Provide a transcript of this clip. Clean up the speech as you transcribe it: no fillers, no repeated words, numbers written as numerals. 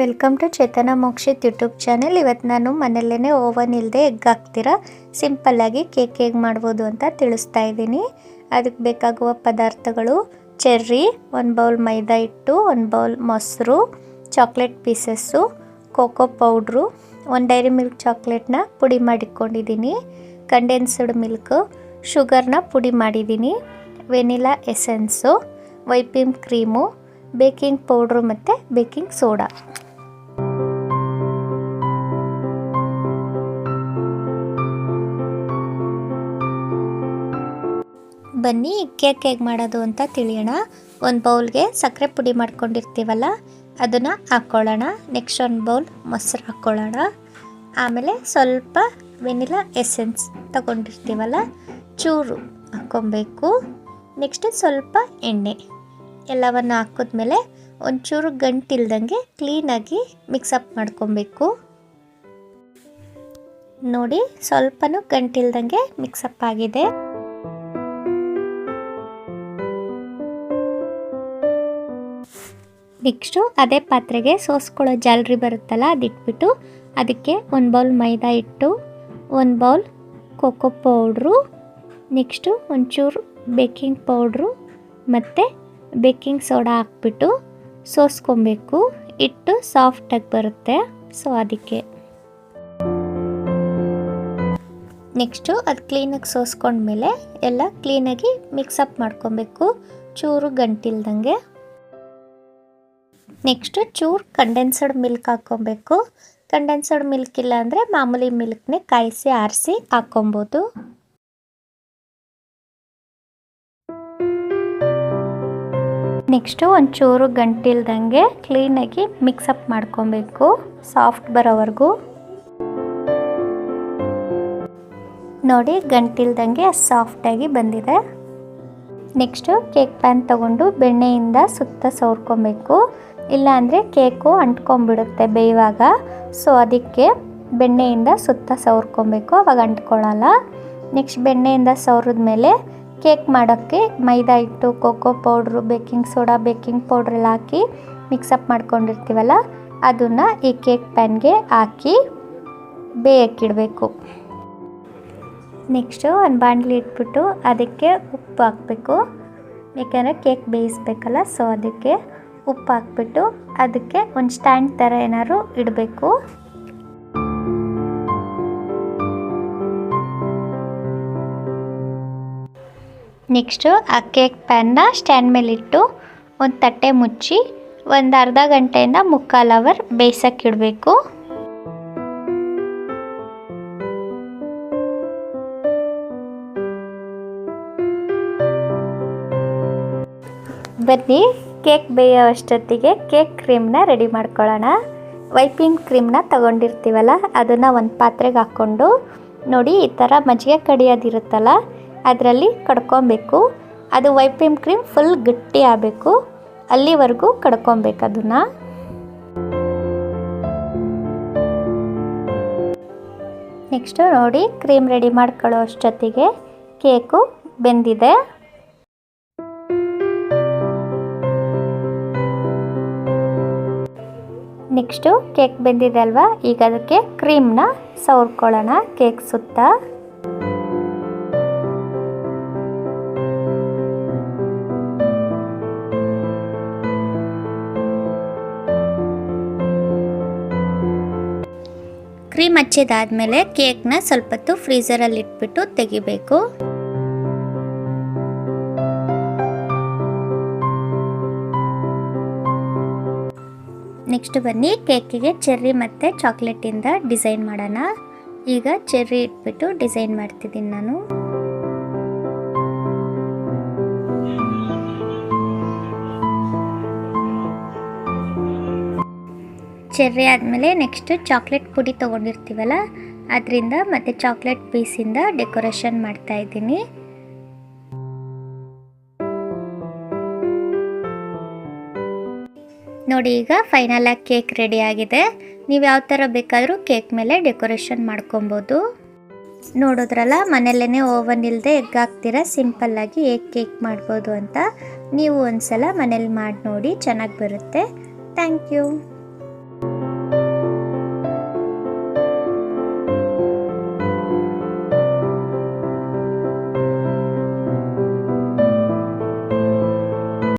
Welcome to Chetana Mokshith YouTube channel. ಇವತ್ತು ನಾನು ಮನೆಯಲ್ಲೇ ಓವನ್ ಇಲ್ಲದೆ ಎಗ್ ಹಾಕ್ತೀರಾ ಸಿಂಪಲ್ಲಾಗಿ ಕೇಕ್ ಹೇಗೆ ಮಾಡ್ಬೋದು ಅಂತ ತಿಳಿಸ್ತಾ ಇದ್ದೀನಿ. ಅದಕ್ಕೆ ಬೇಕಾಗುವ ಪದಾರ್ಥಗಳು: ಚೆರ್ರಿ, 1 ಬೌಲ್ ಮೈದಾ ಹಿಟ್ಟು, 1 ಬೌಲ್ ಮೊಸರು, chocolate pieces, cocoa powder, 1 Dairy Milk ಚಾಕ್ಲೇಟ್ನ ಪುಡಿ ಮಾಡಿಕೊಂಡಿದ್ದೀನಿ, ಕಂಡೆನ್ಸ್ಡ್ ಮಿಲ್ಕು, ಶುಗರ್ನ ಪುಡಿ ಮಾಡಿದ್ದೀನಿ, vanilla essence, whipping cream, baking powder ಮತ್ತು ಬೇಕಿಂಗ್ ಸೋಡಾ. ಬನ್ನಿ ಕೇಕ್ ಹೇಗೆ ಮಾಡೋದು ಅಂತ ತಿಳಿಯೋಣ. 1 ಬೌಲ್ಗೆ ಸಕ್ಕರೆ ಪುಡಿ ಮಾಡ್ಕೊಂಡಿರ್ತೀವಲ್ಲ ಅದನ್ನು ಹಾಕ್ಕೊಳ್ಳೋಣ. ನೆಕ್ಸ್ಟ್ 1 ಬೌಲ್ ಮೊಸರು ಹಾಕ್ಕೊಳ್ಳೋಣ. ಆಮೇಲೆ ಸ್ವಲ್ಪ ವೆನಿಲಾ ಎಸೆನ್ಸ್ ತಗೊಂಡಿರ್ತೀವಲ್ಲ ಚೂರು ಹಾಕ್ಕೊಬೇಕು. ನೆಕ್ಸ್ಟ್ ಸ್ವಲ್ಪ ಎಣ್ಣೆ ಎಲ್ಲವನ್ನು ಹಾಕಿದ್ಮೇಲೆ ಒಂಚೂರು ಗಂಟಿಲ್ದಂಗೆ ಕ್ಲೀನಾಗಿ ಮಿಕ್ಸಪ್ ಮಾಡ್ಕೊಬೇಕು. ನೋಡಿ, ಸ್ವಲ್ಪನೂ ಗಂಟಿಲ್ದಂಗೆ ಮಿಕ್ಸಪ್ ಆಗಿದೆ. ನೆಕ್ಸ್ಟು ಅದೇ ಪಾತ್ರೆಗೆ ಸೋಸ್ಕೊಳ್ಳೋ ಜಾಲರಿ ಬರುತ್ತಲ್ಲ ಅದಿಟ್ಬಿಟ್ಟು ಅದಕ್ಕೆ 1 ಬೌಲ್ ಮೈದಾ ಹಿಟ್ಟು, 1 ಬೌಲ್ ಕೋಕೋ ಪೌಡ್ರು, ನೆಕ್ಸ್ಟು ಒಂಚೂರು ಬೇಕಿಂಗ್ ಪೌಡ್ರು ಮತ್ತು ಬೇಕಿಂಗ್ ಸೋಡಾ ಹಾಕ್ಬಿಟ್ಟು ಸೋಸ್ಕೊಬೇಕು. ಹಿಟ್ಟು ಸಾಫ್ಟಾಗಿ ಬರುತ್ತೆ, ಸೊ ಅದಕ್ಕೆ. ನೆಕ್ಸ್ಟು ಅದು ಕ್ಲೀನಾಗಿ ಸೋಸ್ಕೊಂಡ್ಮೇಲೆ ಎಲ್ಲ ಕ್ಲೀನಾಗಿ ಮಿಕ್ಸಪ್ ಮಾಡ್ಕೊಬೇಕು, ಚೂರು ಗಂಟಿಲ್ದಂಗೆ. ನೆಕ್ಸ್ಟು ಚೂರು ಕಂಡೆನ್ಸ್ಡ್ ಮಿಲ್ಕ್ ಹಾಕ್ಕೊಬೇಕು. ಕಂಡೆನ್ಸ್ಡ್ ಮಿಲ್ಕ್ ಇಲ್ಲ ಅಂದರೆ ಮಾಮೂಲಿ ಮಿಲ್ಕ್ನೇ ಕಾಯಿಸಿ ಆರಿಸಿ ಹಾಕ್ಕೊಬೋದು. ನೆಕ್ಸ್ಟು ಒಂಚೂರು ಗಂಟಿಲ್ದಂಗೆ ಕ್ಲೀನಾಗಿ ಮಿಕ್ಸಪ್ ಮಾಡ್ಕೊಬೇಕು, ಸಾಫ್ಟ್ ಬರೋವರೆಗೂ. ನೋಡಿ, ಗಂಟಿಲ್ದಂಗೆ ಸಾಫ್ಟಾಗಿ ಬಂದಿದೆ. ನೆಕ್ಸ್ಟು ಕೇಕ್ ಪ್ಯಾನ್ ತಗೊಂಡು ಬೆಣ್ಣೆಯಿಂದ ಸುತ್ತ ಸವರ್ಕೊಬೇಕು, ಇಲ್ಲಾಂದರೆ ಕೇಕು ಅಂಟ್ಕೊಂಡ್ಬಿಡುತ್ತೆ ಬೇಯುವಾಗ. ಸೊ ಅದಕ್ಕೆ ಬೆಣ್ಣೆಯಿಂದ ಸುತ್ತ ಸವರ್ಕೊಬೇಕು, ಅವಾಗ ಅಂಟ್ಕೊಳ್ಳಲ್ಲ. ನೆಕ್ಸ್ಟ್ ಬೆಣ್ಣೆಯಿಂದ ಸವರಿದ್ಮೇಲೆ ಕೇಕ್ ಮಾಡೋಕ್ಕೆ ಮೈದಾ ಹಿಟ್ಟು, cocoa powder, baking soda, baking ಪೌಡ್ರೆಲ್ಲ ಹಾಕಿ ಮಿಕ್ಸಪ್ ಮಾಡ್ಕೊಂಡಿರ್ತೀವಲ್ಲ ಅದನ್ನು ಈ ಕೇಕ್ ಪ್ಯಾನ್ಗೆ ಹಾಕಿ ಬೇಯಕ್ಕಿಡಬೇಕು. ನೆಕ್ಸ್ಟು ಒಂದು ಬಾಣಲಿ ಇಟ್ಬಿಟ್ಟು ಅದಕ್ಕೆ ಉಪ್ಪು ಹಾಕಬೇಕು, ಯಾಕೆಂದರೆ ಕೇಕ್ ಬೇಯಿಸ್ಬೇಕಲ್ಲ. ಸೊ ಅದಕ್ಕೆ ಉಪ್ಪು ಹಾಕ್ಬಿಟ್ಟು ಅದಕ್ಕೆ ಒಂದು ಸ್ಟ್ಯಾಂಡ್ ಥರ ಏನಾದ್ರು ಇಡಬೇಕು. ನೆಕ್ಸ್ಟು ಆ ಕೇಕ್ ಪ್ಯಾನ್ನ ಸ್ಟ್ಯಾಂಡ್ ಮೇಲಿಟ್ಟು ಒಂದು ತಟ್ಟೆ ಮುಚ್ಚಿ ಒಂದು ಅರ್ಧ ಗಂಟೆಯಿಂದ 3/4 ಅವರ್ ಬೇಯಿಸೋಕ್ಕಿಡಬೇಕು. ಬನ್ನಿ ಕೇಕ್ ಬೇಯೋ ಅಷ್ಟೊತ್ತಿಗೆ ಕೇಕ್ ಕ್ರೀಮ್ನ ರೆಡಿ ಮಾಡ್ಕೊಳ್ಳೋಣ. ವೈಪಿಂಗ್ ಕ್ರೀಮ್ನ ತಗೊಂಡಿರ್ತೀವಲ್ಲ ಅದನ್ನು ಒಂದು ಪಾತ್ರೆಗೆ ಹಾಕ್ಕೊಂಡು, ನೋಡಿ ಈ ಥರ ಮಜ್ಜಿಗೆ ಕಡಿಯೋದಿರುತ್ತಲ್ಲ ಅದರಲ್ಲಿ ಕಡ್ಕೊಬೇಕು. ಅದು ವೈಪಿಂಗ್ ಕ್ರೀಮ್ ಫುಲ್ ಗಟ್ಟಿ ಆಗಬೇಕು, ಅಲ್ಲಿವರೆಗೂ ಕಡ್ಕೊಬೇಕು ಅದನ್ನು. ನೆಕ್ಸ್ಟು ನೋಡಿ, ಕ್ರೀಮ್ ರೆಡಿ ಮಾಡ್ಕೊಳ್ಳೋ ಅಷ್ಟೊತ್ತಿಗೆ ಕೇಕು ಬೆಂದಿದೆ. ನೆಕ್ಸ್ಟು ಕೇಕ್ ಬೆಂದಿದೆ ಅಲ್ವಾ, ಈಗ ಅದಕ್ಕೆ ಕ್ರೀಮ್ನ ಸವರ್ಕೊಳ್ಳೋಣ ಕೇಕ್ ಸುತ್ತ. ಕ್ರೀಮ್ ಹಚ್ಚಿದಾದ್ಮೇಲೆ ಕೇಕ್ನ ಸ್ವಲ್ಪ ಹೊತ್ತು ಫ್ರೀಝರಲ್ಲಿ ಇಟ್ಬಿಟ್ಟು ತೆಗಿಬೇಕು. ನೆಕ್ಸ್ಟ್ ಬನ್ನಿ ಕೇಕಿಗೆ ಚೆರ್ರಿ ಮತ್ತು ಚಾಕ್ಲೇಟಿಂದ ಡಿಸೈನ್ ಮಾಡೋಣ. ಈಗ ಚೆರ್ರಿ ಇಟ್ಬಿಟ್ಟು ಡಿಸೈನ್ ಮಾಡ್ತಿದ್ದೀನಿ ನಾನು. ಚೆರ್ರಿ ಆದಮೇಲೆ ನೆಕ್ಸ್ಟ್ ಚಾಕ್ಲೇಟ್ ಪುಡಿ ತೊಗೊಂಡಿರ್ತೀವಲ್ಲ ಅದರಿಂದ ಮತ್ತು ಚಾಕ್ಲೇಟ್ ಪೀಸಿಂದ ಡೆಕೋರೇಷನ್ ಮಾಡ್ತಾಯಿದ್ದೀನಿ. ನೋಡಿ, ಈಗ ಫೈನಲ್ ಆಗಿ ಕೇಕ್ ರೆಡಿ ಆಗಿದೆ. ನೀವು ಯಾವ ಥರ ಬೇಕಾದರೂ ಕೇಕ್ ಮೇಲೆ ಡೆಕೋರೇಷನ್ ಮಾಡ್ಕೊಬೋದು. ನೋಡಿದ್ರಲ್ಲ, ಮನೆಯಲ್ಲೇ ಓವನ್ ಇಲ್ಲದೆ ಎಗ್ ಹಾಕ್ತೀರಾ ಸಿಂಪಲ್ಲಾಗಿ ಹೇಗೆ ಕೇಕ್ ಮಾಡ್ಬೋದು ಅಂತ. ನೀವು ಒಂದ್ಸಲ ಮನೇಲಿ ಮಾಡಿ ನೋಡಿ, ಚೆನ್ನಾಗಿ ಬರುತ್ತೆ. Thank you.